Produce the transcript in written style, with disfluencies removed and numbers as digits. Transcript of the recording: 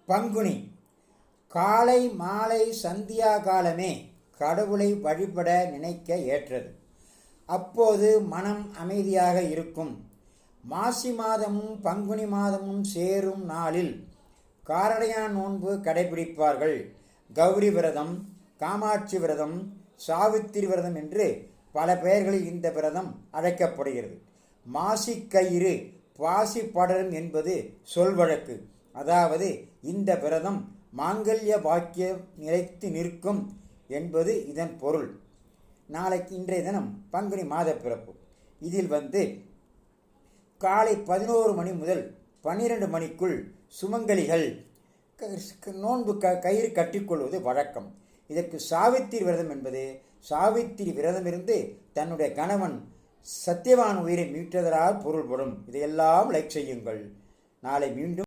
பங்குனி காலை மாலை சந்தியா காலமே கடவுளை வழிபட நினைக்க ஏற்றது. அப்போது மனம் அமைதியாக இருக்கும். மாசி மாதமும் பங்குனி மாதமும் சேரும் நாளில் காரடையான் நோன்பு கடைபிடிப்பார்கள். கௌரி விரதம், காமாட்சி விரதம், சாவித்திரி விரதம் என்று பல பெயர்களில் இந்த விரதம் அழைக்கப்படுகிறது. மாசிக்கயிறு பாசி படரும் என்பது சொல்வழக்கு. அதாவது இந்த விரதம் மாங்கல்ய பாக்கியம் நிலைத்து நிற்கும் என்பது இதன் பொருள். நாளைக்கு இன்றைய தினம் பங்குனி மாத பிறப்பு. இதில் காலை 11 மணி முதல் 12 மணிக்குள் சுமங்கலிகள் நோன்பு கயிறு கட்டிக்கொள்வது வழக்கம். இதற்கு சாவித்திரி விரதம் என்பது சாவித்திரி விரதம் இருந்து தன்னுடைய கணவன் சத்தியவான் உயிரை மீட்டதனால் பொருள்படும். இதையெல்லாம் லைக் செய்யுங்கள். நாளை மீண்டும்